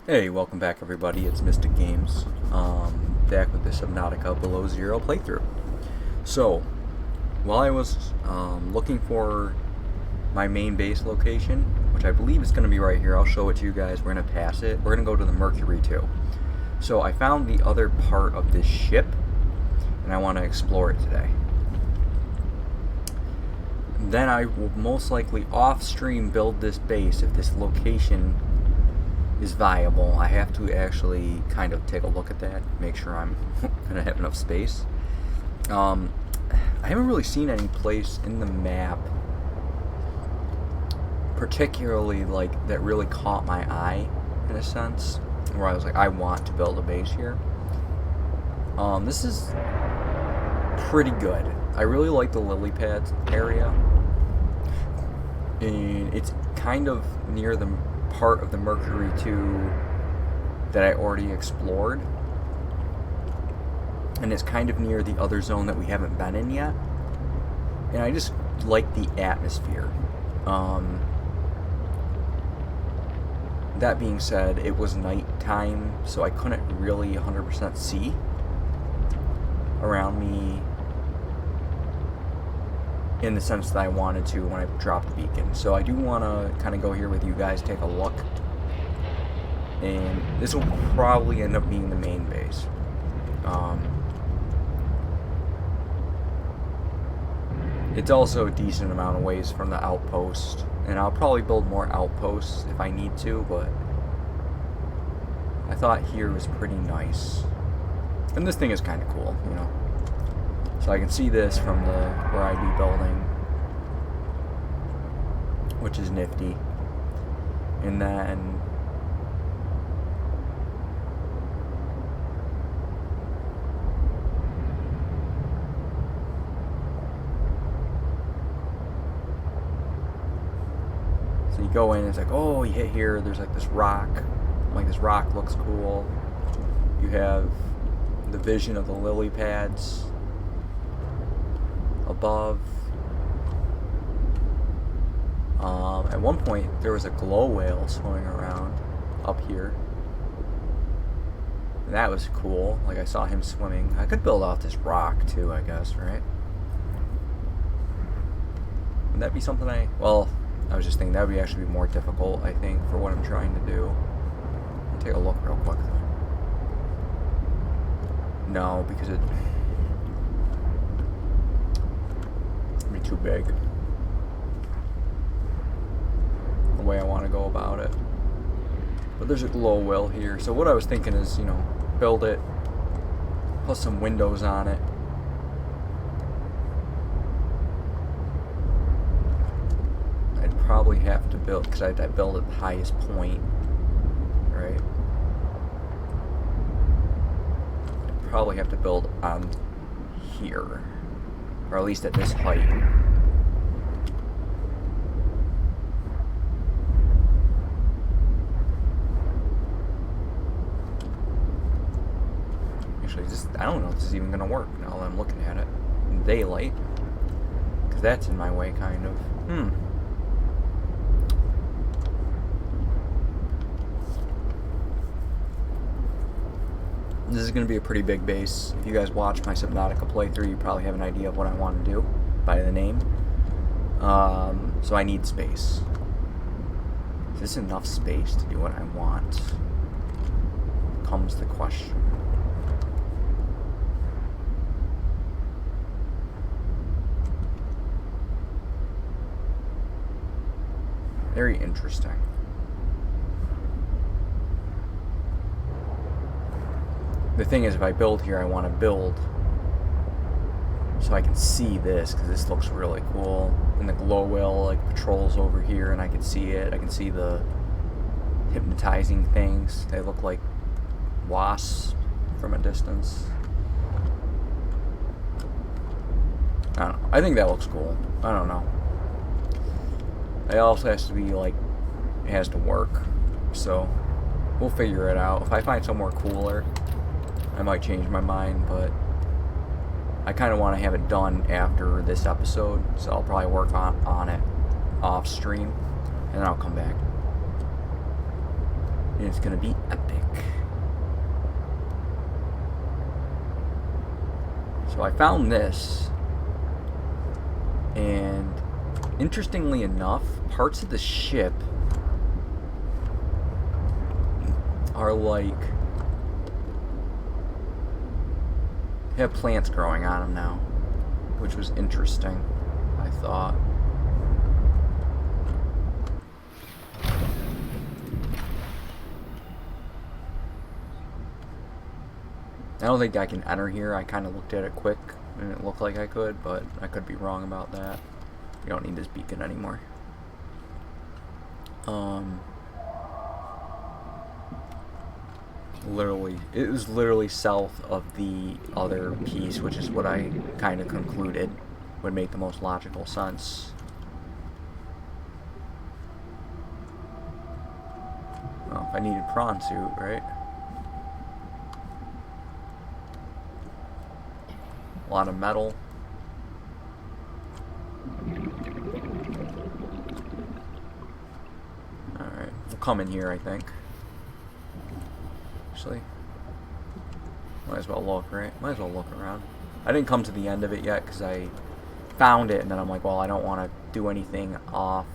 Hey, welcome back everybody, it's Mystic Games, back with the Subnautica Below Zero playthrough. So, while I was looking for my main base location, which I believe is going to be right here, I'll show it to you guys, we're going to pass it, we're going to go to the Mercury too. So I found the other part of this ship, and I want to explore it today. Then I will most likely off-stream build this base if this location is viable. I have to actually kind of take a look at that, make sure I'm gonna have enough space. I haven't really seen any place in the map particularly like that really caught my eye in a sense, where I was like, I want to build a base here. This is pretty good. I really like the lily pads area, and it's kind of near the part of the Mercury 2 that I already explored, and it's kind of near the other zone that we haven't been in yet, and I just like the atmosphere. That being said, it was nighttime, so I couldn't really 100% see around me in the sense that I wanted to when I dropped the beacon. So I do want to kind of go here with you guys, take a look. And this will probably end up being the main base. It's also a decent amount of ways from the outpost. And I'll probably build more outposts if I need to, but I thought here was pretty nice. And this thing is kind of cool, you know. So I can see this from where I'd be building, which is nifty. And then so you go in, it's like, oh, you hit here, there's like this rock. I'm like, this rock looks cool. You have the vision of the lily pads above. At one point there was a glow whale swimming around up here, and that was cool. Like, I saw him swimming. I could build off this rock too, I guess, right? Would that be something I was just thinking that would actually be more difficult, I think, for what I'm trying to do. Take a look real quick though. No, because it'd be too big the way I want to go about it. But there's a glow whale here, so what I was thinking is, you know, build it, put some windows on it. I'd probably have to build, because I'd build at the highest point, right? I'd probably have to build on here, or at least at this height. Actually, I don't know if this is even gonna work now that I'm looking at it in daylight, because that's in my way, kind of. This is going to be a pretty big base. If you guys watch my Subnautica playthrough, you probably have an idea of what I want to do by the name. So I need space. Is this enough space to do what I want? Comes the question. Very interesting. The thing is, if I build here, I want to build so I can see this, because this looks really cool. And the glow whale like patrols over here, and I can see it. I can see the hypnotizing things. They look like wasps from a distance. I don't know. I think that looks cool. I don't know. It also has to be like, it has to work. So we'll figure it out. If I find somewhere cooler, I might change my mind, but I kind of want to have it done after this episode, so I'll probably work on it off stream, and then I'll come back. And it's gonna be epic. So I found this, and interestingly enough, parts of the ship are like, have plants growing on them now, which was interesting, I thought. I don't think I can enter here. I kind of looked at it quick and it looked like I could, but I could be wrong about that. We don't need this beacon anymore. Literally, it was literally south of the other piece, which is what I kind of concluded would make the most logical sense. Well, if I needed prawn suit, right? A lot of metal. Alright, we'll come in here, I think. Actually, might as well look, right? Might as well look around. I didn't come to the end of it yet because I found it and then I'm like, well, I don't want to do anything off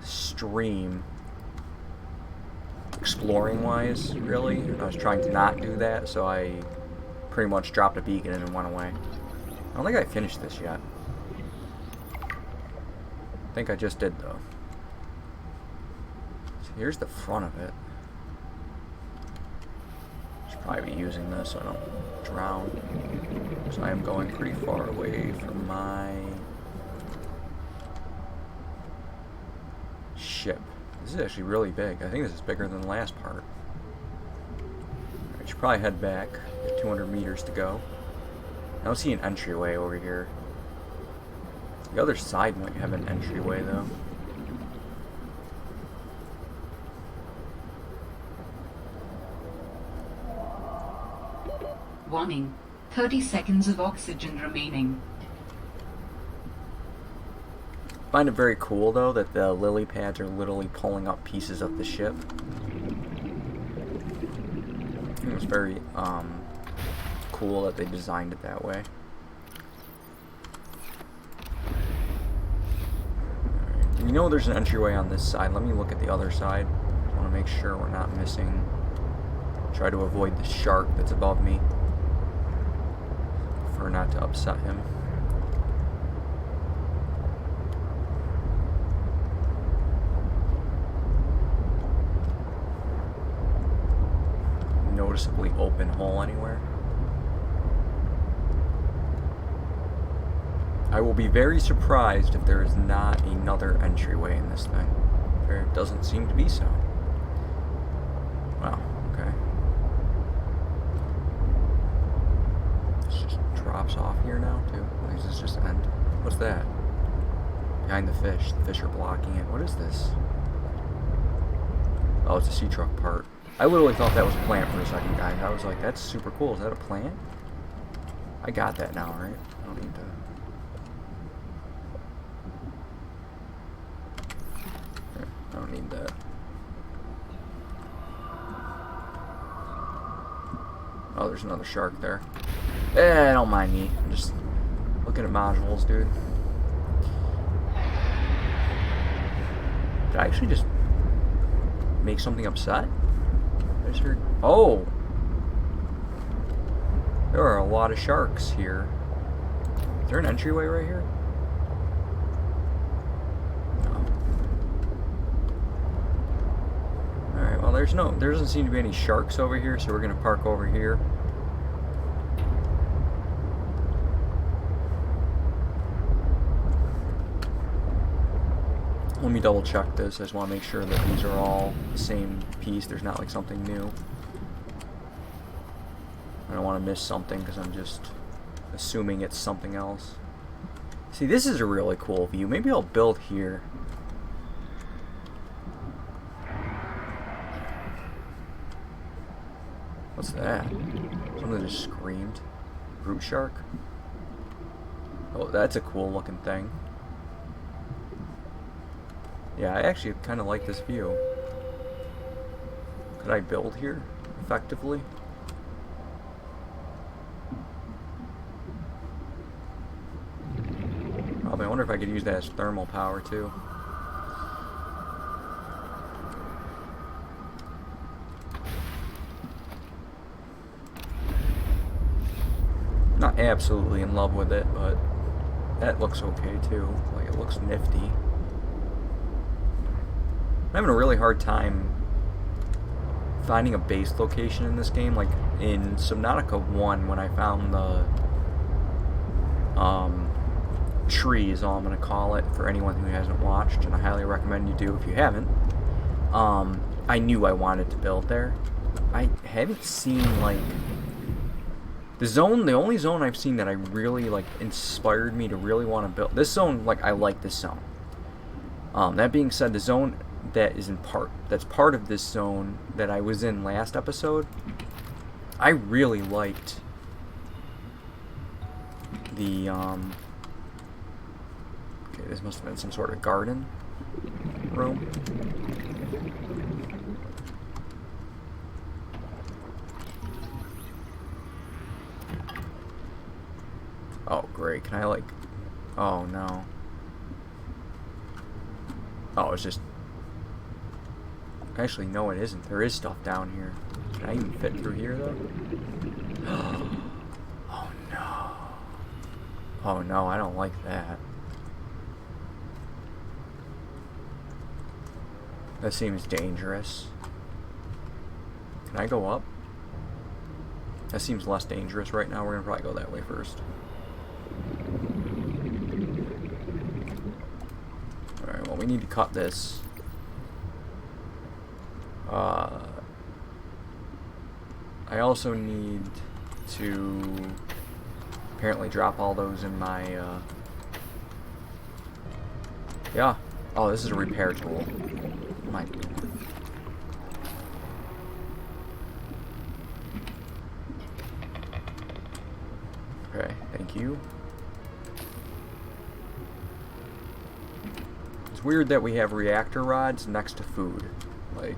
stream exploring wise, really. I was trying to not do that, so I pretty much dropped a beacon and went away. I don't think I finished this yet. I think I just did, though. So here's the front of it. Should probably be using this so I don't drown. So I am going pretty far away from my ship. This is actually really big. I think this is bigger than the last part. I should probably head back. 200 meters to go. I don't see an entryway over here. The other side might have an entryway, though. Warning. 30 seconds of oxygen remaining. I find it very cool, though, that the lily pads are literally pulling up pieces of the ship. It's very, cool that they designed it that way. Right. You know there's an entryway on this side. Let me look at the other side. I want to make sure we're not missing. Try to avoid the shark that's above me. Prefer not to upset him. Noticeably open hole anywhere. I will be very surprised if there is not another entryway in this thing. There doesn't seem to be so. Wow, okay. This just drops off here now, too. Or does this just end? What's that? Behind the fish. The fish are blocking it. What is this? Oh, it's a sea truck part. I literally thought that was a plant for a second, guys. I was like, that's super cool. Is that a plant? I got that now, right? I don't need to... I don't need that. Oh, there's another shark there. Don't mind me. I'm just looking at modules, dude. Did I actually just make something upset? I just heard... Oh! There are a lot of sharks here. Is there an entryway right here? Well, there doesn't seem to be any sharks over here, so we're gonna park over here. Let me double check this. I just want to make sure that these are all the same piece. There's not like something new. I don't want to miss something because I'm just assuming it's something else. See, this is a really cool view. Maybe I'll build here. What's that? Something just screamed. Root shark? Oh, that's a cool looking thing. Yeah, I actually kind of like this view. Could I build here effectively? I wonder if I could use that as thermal power too. Not absolutely in love with it, but that looks okay too. Like, it looks nifty. I'm having a really hard time finding a base location in this game. Like in Subnautica 1, when I found the tree is all I'm going to call it for anyone who hasn't watched, and I highly recommend you do if you haven't. I knew I wanted to build there. I haven't seen, like, the only zone I've seen that I really, like, inspired me to really want to build. This zone, like, I like this zone. That being said, the zone that is that's part of this zone that I was in last episode, I really liked the, okay, this must have been some sort of garden room. Oh, great. Can I, like... Oh, no. Oh, it's just... Actually, no, it isn't. There is stuff down here. Can I even fit through here, though? Oh, no. Oh, no, I don't like that. That seems dangerous. Can I go up? That seems less dangerous right now. We're gonna probably go that way first. Alright, well, we need to cut this. I also need to apparently drop all those in my, yeah. Oh, this is a repair tool. My... Okay, thank you. It's weird that we have reactor rods next to food. Like,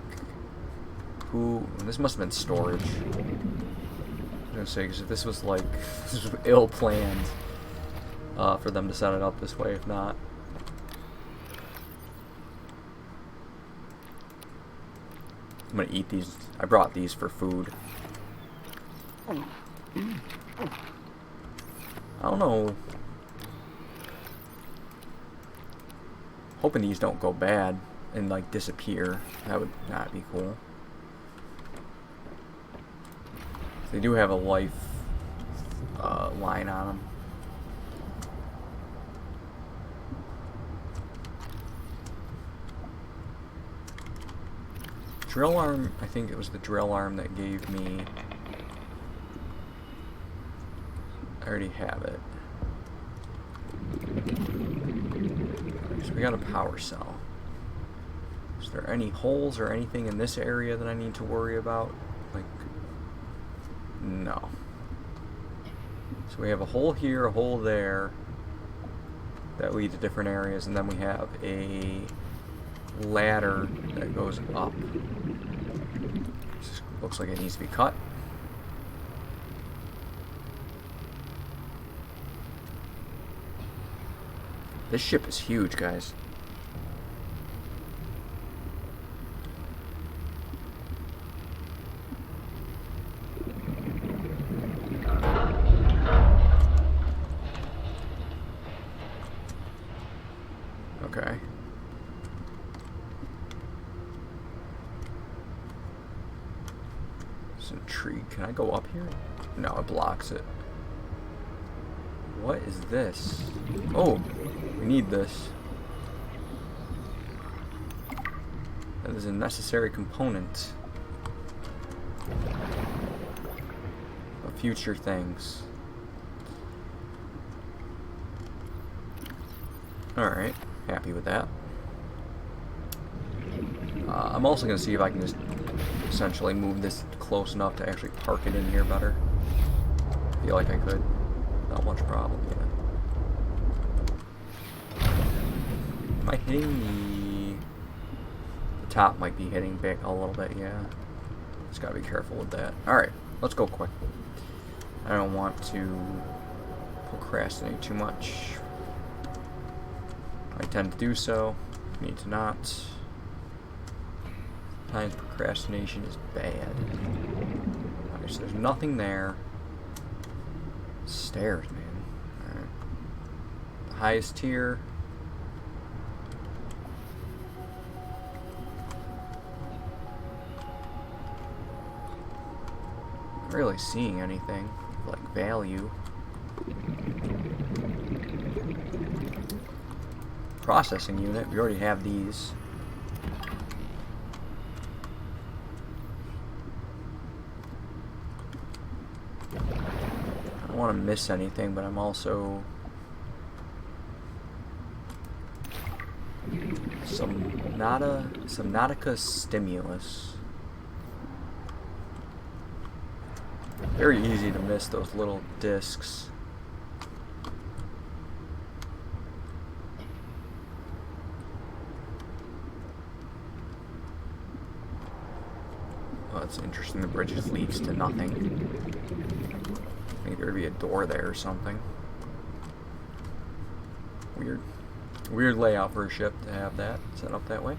who... This must have been storage. I was gonna say, because if this was, like, this was ill-planned for them to set it up this way, if not. I'm gonna eat these. I brought these for food. I don't know. Hoping these don't go bad and, like, disappear. That would not be cool. They do have a life line on them. Drill arm, I think it was the drill arm that gave me... I already have it. So we got a power cell. Is there any holes or anything in this area that I need to worry about? Like, no. So we have a hole here, a hole there, that lead to different areas, and then we have a ladder that goes up. Just looks like it needs to be cut. This ship is huge, guys. Okay. It's a tree. Can I go up here? No, it blocks it. What is this? Oh, we need this. That is a necessary component of future things. Alright, happy with that. I'm also going to see if I can just essentially move this close enough to actually park it in here better. I feel like I could. Not much problem, yeah. Am I hitting the top might be hitting back a little bit, yeah. Just gotta be careful with that. Alright, let's go quick. I don't want to procrastinate too much. I tend to do so. Need to not. Sometimes procrastination is bad. Okay, so there's nothing there. Stairs, man. Alright. The highest tier. Not really seeing anything like value. Processing unit, we already have these. I don't want to miss anything, but I'm also Subnautica stimulus. Very easy to miss those little discs. Oh, that's interesting. The bridge just leads to nothing. I think there'd be a door there or something. Weird layout for a ship to have that set up that way.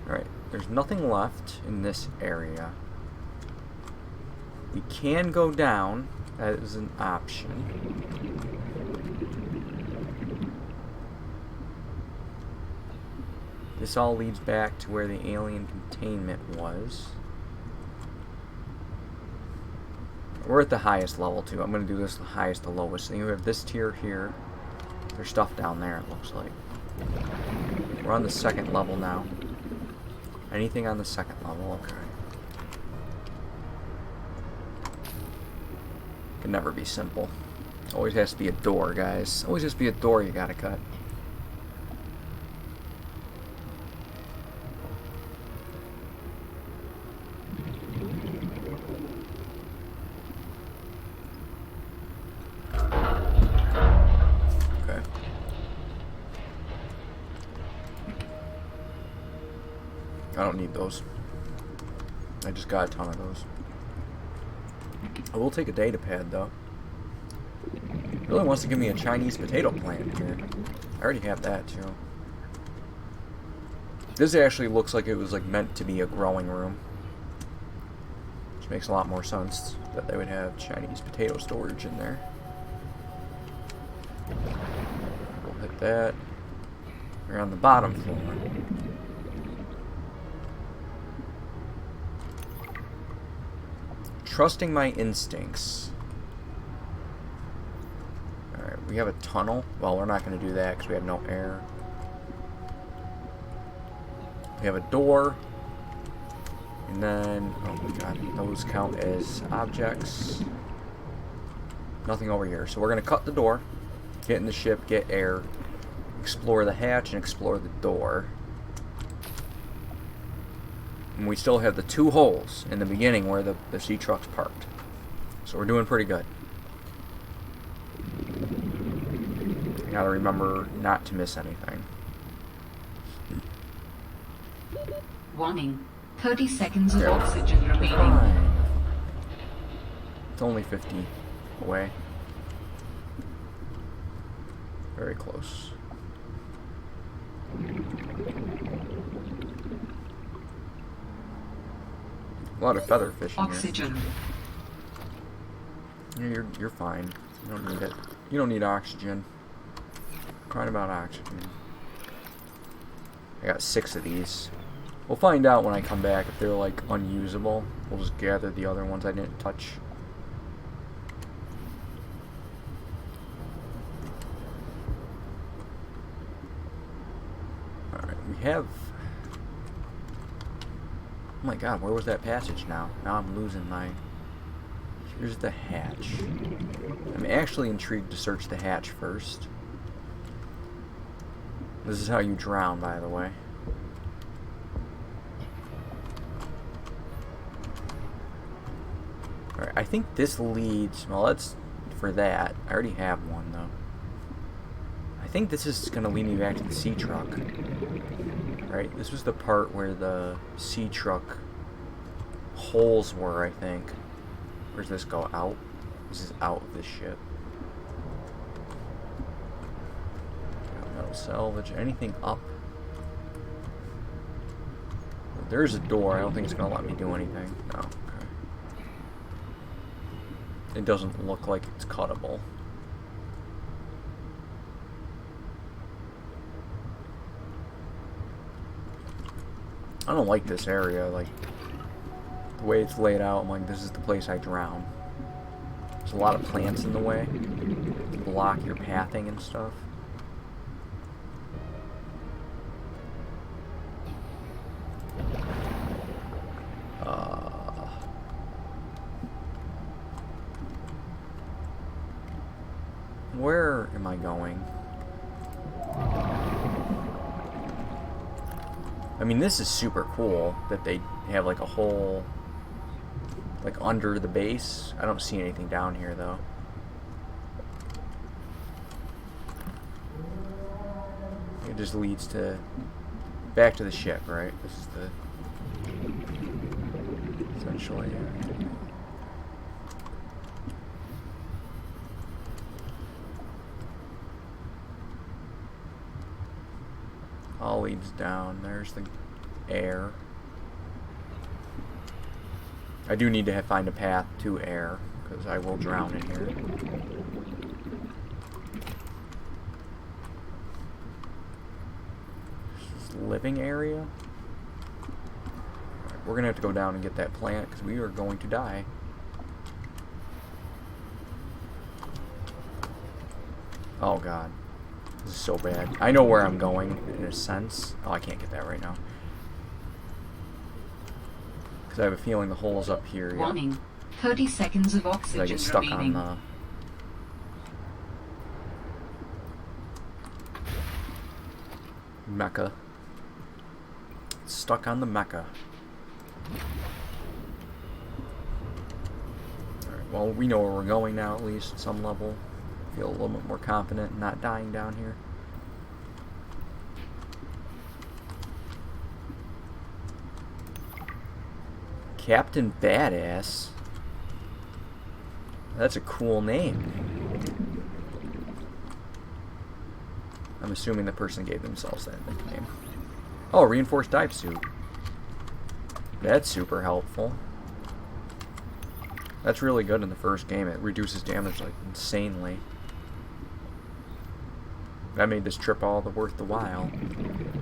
Alright, there's nothing left in this area. We can go down. That is an option. This all leads back to where the alien containment was. We're at the highest level too. I'm going to do this the highest to lowest. So you have this tier here. There's stuff down there, it looks like. We're on the second level now. Anything on the second level? Okay. Can never be simple. Always has to be a door, guys. Always has to be a door you gotta cut. Okay. I don't need those. I just got a ton of those. I will take a data pad though. It really wants to give me a Chinese potato plant here. I already have that too. This actually looks like it was like meant to be a growing room. Which makes a lot more sense that they would have Chinese potato storage in there. We'll hit that. We're on the bottom floor. Trusting my instincts. Alright, we have a tunnel. Well, we're not going to do that because we have no air. We have a door. And then, oh my god, those count as objects. Nothing over here. So we're going to cut the door, get in the ship, get air, explore the hatch, and explore the door. And we still have the two holes in the beginning where the sea truck's parked. So we're doing pretty good. I gotta remember not to miss anything. Warning. 30 seconds of oxygen remaining. Fine. It's only 50 away. Very close. A lot of feather fishing Oxygen. here. You're fine. You don't need it. You don't need oxygen. Crying about oxygen. I got 6 of these. We'll find out when I come back if they're like unusable. We'll just gather the other ones I didn't touch. Alright, we have... Oh my god, where was that passage now? Now I'm losing my... Here's the hatch. I'm actually intrigued to search the hatch first. This is how you drown, by the way. Alright, I think this leads... Well, that's for that. I already have one, though. I think this is going to lead me back to the sea truck. Right, this was the part where the sea truck holes were, I think. Where does this go? Out? This is out of this ship. Metal salvage. Anything up? There's a door. I don't think it's going to let me do anything. No. Okay. It doesn't look like it's cuttable. I don't like this area. Like, the way it's laid out, I'm like, this is the place I drown. There's a lot of plants in the way to block your pathing and stuff. Where am I going? I mean, this is super cool that they have like a whole, like under the base. I don't see anything down here though. It just leads to back to the ship, right? This is the essentially. All leads down. There's the air. I do need to find a path to air because I will drown in here. This is living area. Right, we're gonna have to go down and get that plant because we are going to die. Oh god. This is so bad. I know where I'm going, in a sense. Oh, I can't get that right now. Because I have a feeling the hole's up here. Warning. 30 seconds of oxygen I get stuck remaining. on the mecha. Stuck on the mecha. Alright, well, we know where we're going now, at least, at some level. Feel a little bit more confident in not dying down here. Captain Badass. That's a cool name. I'm assuming the person gave themselves that nickname. Oh, reinforced dive suit. That's super helpful. That's really good in the first game. It reduces damage like insanely. That made this trip all the worth the while.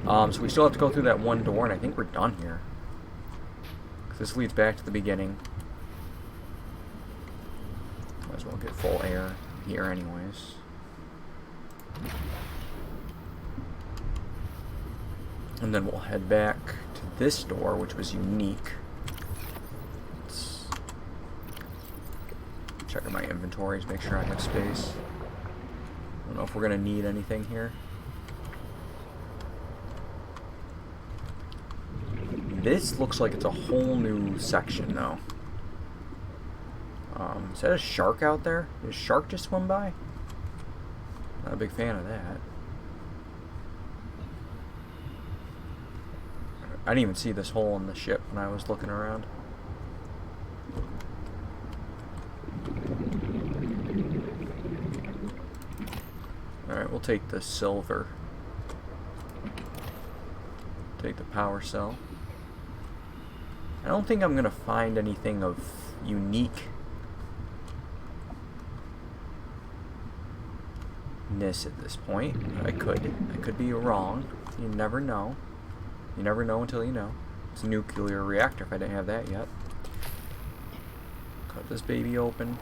So we still have to go through that one door, and I think we're done here. This leads back to the beginning. Might as well get full air here anyways. And then we'll head back to this door, which was unique. Let's check out my inventories, make sure I have space. I don't know if we're going to need anything here. This looks like it's a whole new section, though. Is that a shark out there? Did a shark just swim by? Not a big fan of that. I didn't even see this hole in the ship when I was looking around. Alright, we'll take the silver. Take the power cell. I don't think I'm gonna find anything of uniqueness at this point. I could be wrong. You never know. You never know until you know. It's a nuclear reactor if I didn't have that yet. Cut this baby open.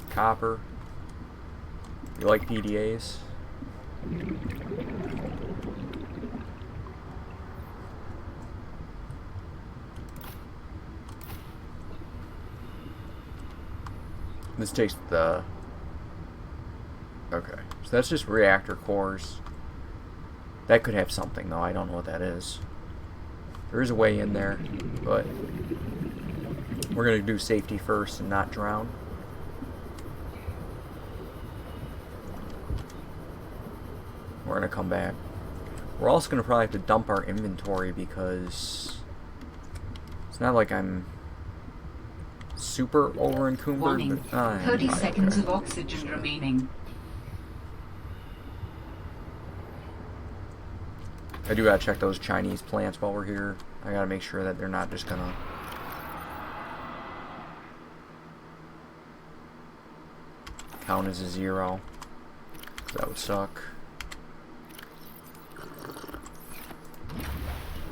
Copper. You like PDAs? This takes the... Okay, so that's just reactor cores. That could have something, though. I don't know what that is. There is a way in there, but we're going to do safety first and not drown. We're going to come back. We're also going to probably have to dump our inventory because it's not like I'm super over encumbered. Warning. But, 30 seconds okay. of oxygen remaining. I do gotta check those Chinese plants while we're here. I gotta make sure that they're not just gonna... count as a 0. That would suck.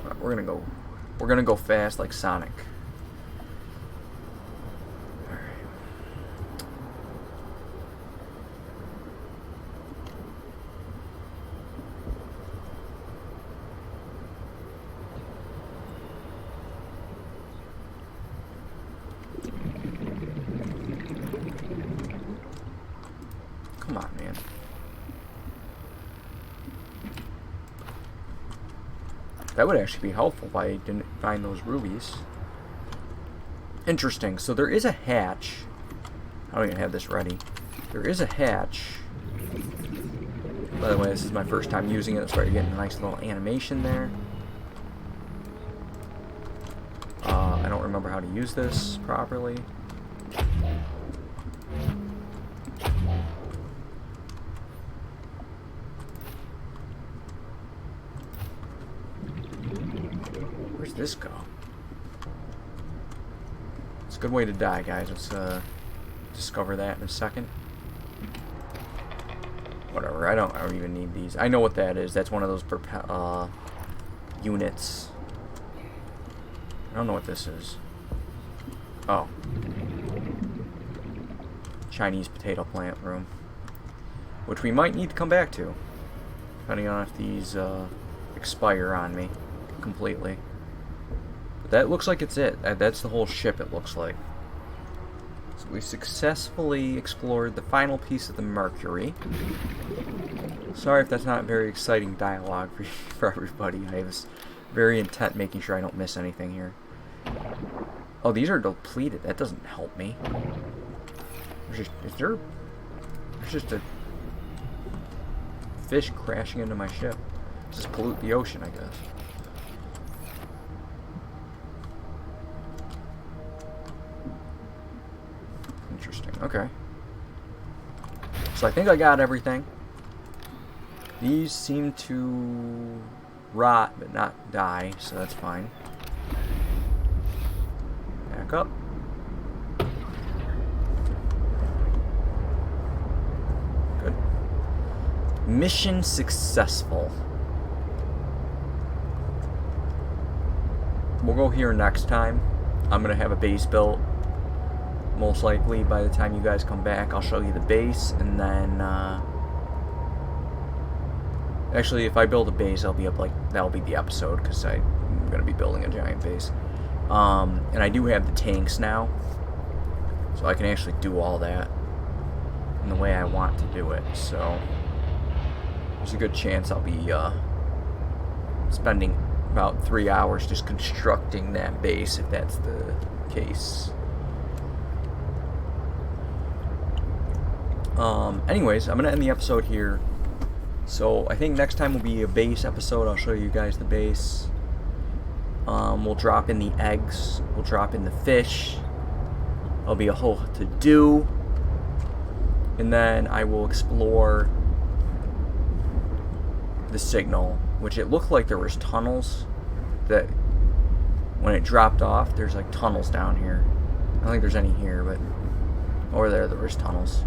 Alright, we're gonna go fast like Sonic. Come on, man. That would actually be helpful if I didn't find those rubies. Interesting. So there is a hatch. I don't even have this ready. There is a hatch. By the way, this is my first time using it. Started getting a nice little animation there. I don't remember how to use this properly. Where's this go? It's a good way to die, guys. Let's discover that in a second. Whatever. I don't even need these. I know what that is. That's one of those units. I don't know what this is. Oh. Chinese potato plant room. Which we might need to come back to. Depending on if these expire on me completely. But that looks like it's it. That's the whole ship, it looks like. So we successfully explored the final piece of the Mercury. Sorry if that's not very exciting dialogue for everybody. I was very intent making sure I don't miss anything here. Oh, these are depleted. That doesn't help me. There's just a fish crashing into my ship. Just pollute the ocean, I guess. Interesting. Okay. So I think I got everything. These seem to rot but not die, so that's fine. Back up. Good. Mission successful. We'll go here next time. I'm going to have a base built. Most likely by the time you guys come back, I'll show you the base, and then actually, if I build a base, I'll be up like that'll be the episode because I'm gonna be building a giant base. And I do have the tanks now, so I can actually do all that in the way I want to do it. So there's a good chance I'll be spending about 3 hours just constructing that base, if that's the case. Anyways, I'm gonna end the episode here. So I think next time will be a base episode. I'll show you guys the base. We'll drop in the eggs. We'll drop in the fish. There'll be a whole to-do. And then I will explore the signal, which it looked like there was tunnels that when it dropped off, there's like tunnels down here. I don't think there's any here, but over there was tunnels.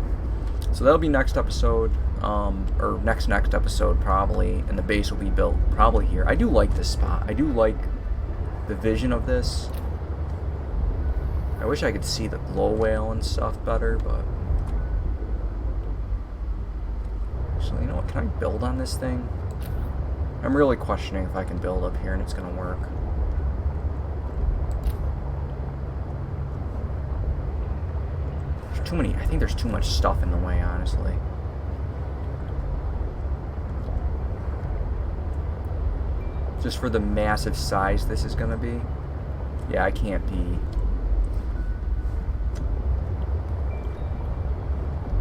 So that'll be next episode, or next episode probably, and the base will be built probably here. I do like this spot. I do like the vision of this. I wish I could see the glow whale and stuff better, but... So, you know what, can I build on this thing? I'm really questioning if I can build up here and it's gonna work. Too many. I think there's too much stuff in the way, honestly. Just for the massive size this is gonna be. Yeah, I can't be.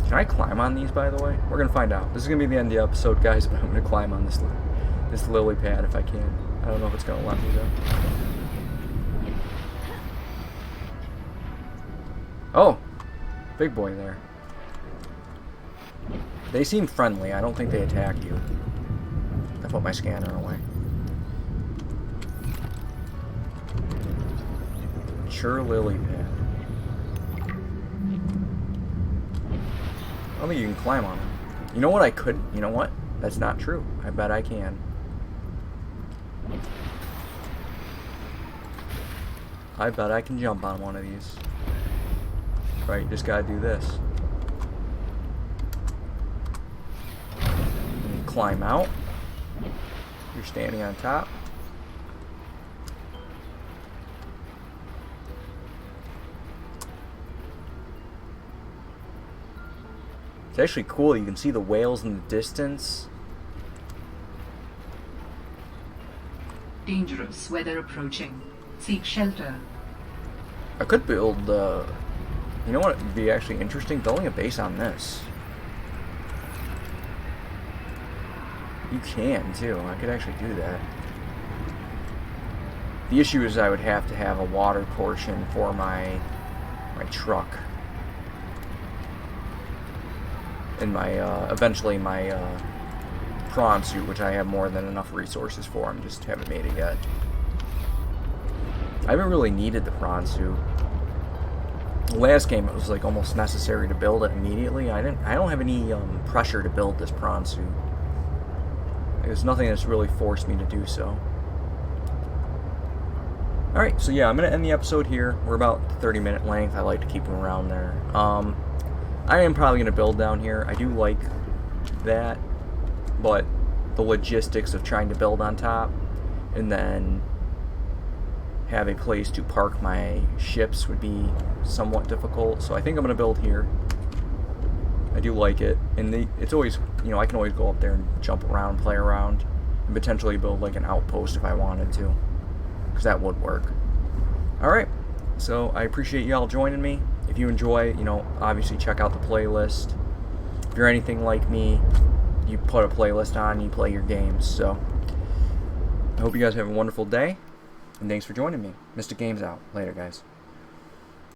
Can I climb on these, by the way? We're gonna find out. This is gonna be the end of the episode, guys, but I'm gonna climb on this this lily pad if I can. I don't know if it's gonna let me though. Oh, big boy there. They seem friendly. I don't think they attack you. I put my scanner away. Sure, lily pad. I don't think you can climb on it. You know what I could? You know what? That's not true. I bet I can. I bet I can jump on one of these. Right, you just gotta do this. And you climb out. You're standing on top. It's actually cool. You can see the whales in the distance. Dangerous weather approaching. Seek shelter. I could build, you know what would be actually interesting? Building a base on this. You can, too. I could actually do that. The issue is I would have to have a water portion for my truck. And my, eventually my, prawn suit, which I have more than enough resources for. I just haven't made it yet. I haven't really needed the prawn suit. The last game it was like almost necessary to build it immediately. I don't have any pressure to build this prawn suit. There's nothing that's really forced me to do so. Alright, so yeah, I'm going to end the episode here. We're about 30-minute length. I like to keep them around there. I am probably going to build down here. I do like that, but the logistics of trying to build on top and then have a place to park my ships would be somewhat difficult. So I think I'm going to build here. I do like it, and it's always, you know, I can always go up there and jump around, play around, and potentially build like an outpost if I wanted to, because that would work. Alright, so I appreciate y'all joining me. If you enjoy, you know, obviously check out the playlist. If you're anything like me, you put a playlist on, you play your games. So I hope you guys have a wonderful day, and thanks for joining me. Mr. Games out. Later, guys.